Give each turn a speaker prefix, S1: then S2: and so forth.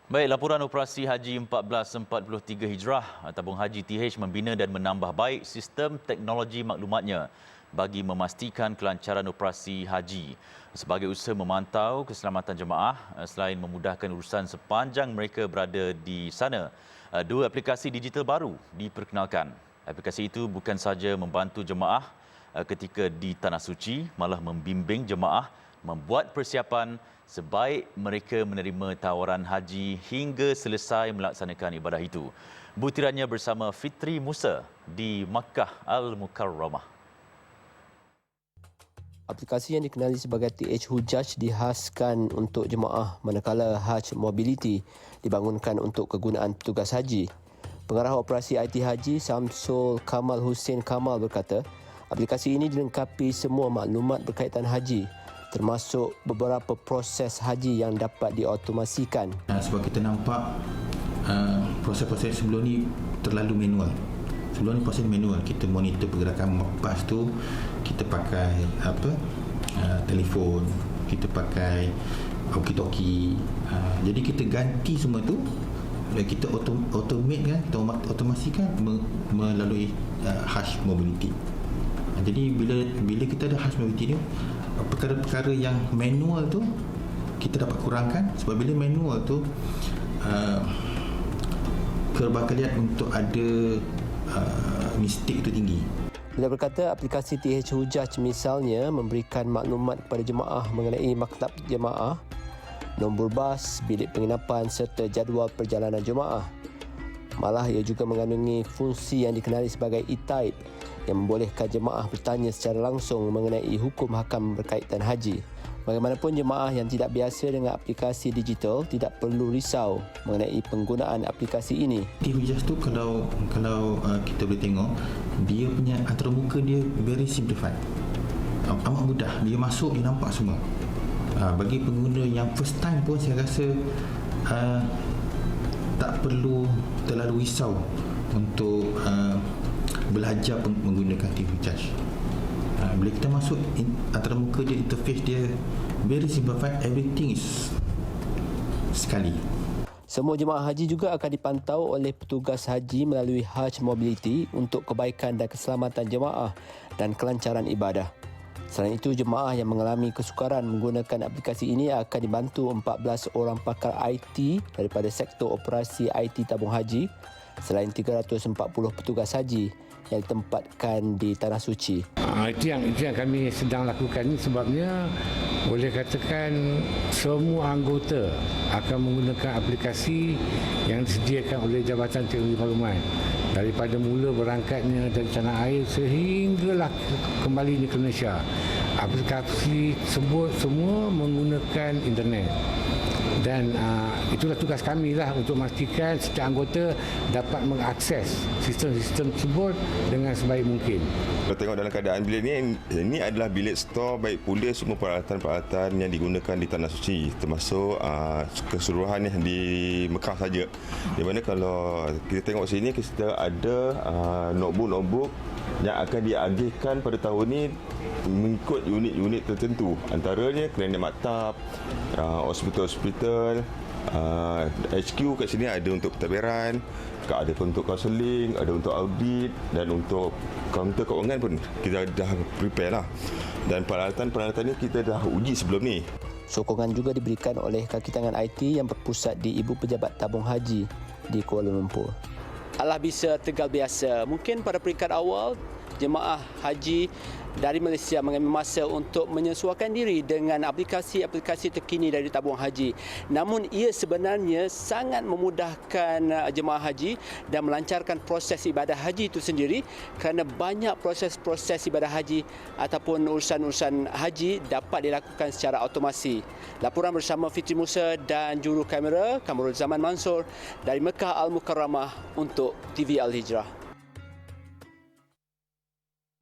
S1: Baik, laporan operasi Haji 1443 Hijrah, tabung haji TH membina dan menambah baik sistem teknologi maklumatnya bagi memastikan kelancaran operasi haji. Sebagai usaha memantau keselamatan jemaah, selain memudahkan urusan sepanjang mereka berada di sana, dua aplikasi digital baru diperkenalkan. Aplikasi itu bukan sahaja membantu jemaah ketika di Tanah Suci, malah membimbing jemaah membuat persiapan sebaik mereka menerima tawaran haji hingga selesai melaksanakan ibadah itu. Butirannya bersama Fitri Musa di Makkah Al-Mukarramah.
S2: Aplikasi yang dikenali sebagai TH Hujaj dihaskan untuk jemaah manakala Hajj Mobility dibangunkan untuk kegunaan petugas haji. Pengarah operasi IT Haji Samsul Kamal Hussein Kamal berkata, aplikasi ini dilengkapi semua maklumat berkaitan haji, termasuk beberapa proses haji yang dapat diotomasikan.
S3: Sebab kita nampak proses-proses sebelum ni terlalu manual. Sebelum ni proses manual, kita monitor pergerakan bas tu, kita pakai telefon, kita pakai walkie-talkie. Jadi kita ganti semua tu, kita automate kan, kita otomasikan melalui Hajj Mobility. Jadi bila kita ada Hajj Mobility ni, perkara-perkara yang manual tu kita dapat kurangkan, sebab bila manual tu kerbakalian untuk ada mistik itu tinggi.
S2: Beliau berkata aplikasi TH Hujaj misalnya memberikan maklumat kepada jemaah mengenai maktab jemaah, nombor bas, bilik penginapan serta jadual perjalanan jemaah. Malah ia juga mengandungi fungsi yang dikenali sebagai e-type yang membolehkan jemaah bertanya secara langsung mengenai hukum hakam berkaitan haji. Bagaimanapun, jemaah yang tidak biasa dengan aplikasi digital tidak perlu risau mengenai penggunaan aplikasi ini.
S3: Hujaj tu kalau kita boleh tengok, dia punya antarmuka dia very simplified. Amat mudah, dia masuk, dia nampak semua. Bagi pengguna yang first time pun saya rasa tak perlu terlalu risau untuk belajar menggunakan Hujaj. Bila kita masuk, antarmuka dia, interface dia very simplified, everything is sekali.
S2: Semua jemaah haji juga akan dipantau oleh petugas haji melalui Hajj Mobility untuk kebaikan dan keselamatan jemaah dan kelancaran ibadah. Selain itu, jemaah yang mengalami kesukaran menggunakan aplikasi ini akan dibantu 14 orang pakar IT daripada sektor operasi IT tabung haji, selain 340 petugas haji yang ditempatkan di Tanah Suci.
S4: Itu yang kami sedang lakukan ini, sebabnya boleh katakan semua anggota akan menggunakan aplikasi yang disediakan oleh Jabatan Teknologi Maklumat. Daripada mula berangkatnya dari tanah air sehinggalah kembali ke Malaysia. Aplikasi tersebut semua menggunakan internet. Dan itulah tugas kami lah untuk memastikan setiap anggota dapat mengakses sistem-sistem tersebut dengan sebaik mungkin.
S5: Kalau tengok dalam keadaan bilik ini adalah bilik store baik pula semua peralatan-peralatan yang digunakan di Tanah Suci, termasuk keseluruhan yang di Mekah saja. Di mana kalau kita tengok sini, kita ada notebook yang akan diagihkan pada tahun ini mengikut unit-unit tertentu. Antaranya klinik maktab, hospital-hospital, HQ kat sini ada untuk pentadbiran, ada untuk kaunseling, ada untuk audit, dan untuk kaunter keuangan pun kita dah prepare lah. Dan peralatan-peralatan ini kita dah uji sebelum ni.
S2: Sokongan juga diberikan oleh kaki tangan IT yang berpusat di Ibu Pejabat Tabung Haji di Kuala Lumpur. Allah bisa tegal biasa. Mungkin pada peringkat awal, jemaah haji dari Malaysia mengambil masa untuk menyesuaikan diri dengan aplikasi-aplikasi terkini dari tabung haji. Namun ia sebenarnya sangat memudahkan jemaah haji dan melancarkan proses ibadah haji itu sendiri, kerana banyak proses-proses ibadah haji ataupun urusan-urusan haji dapat dilakukan secara automasi. Laporan bersama Fitri Musa dan juru kamera Kamrul Zaman Mansur dari Makkah Al-Mukarramah untuk TV Al Hijrah.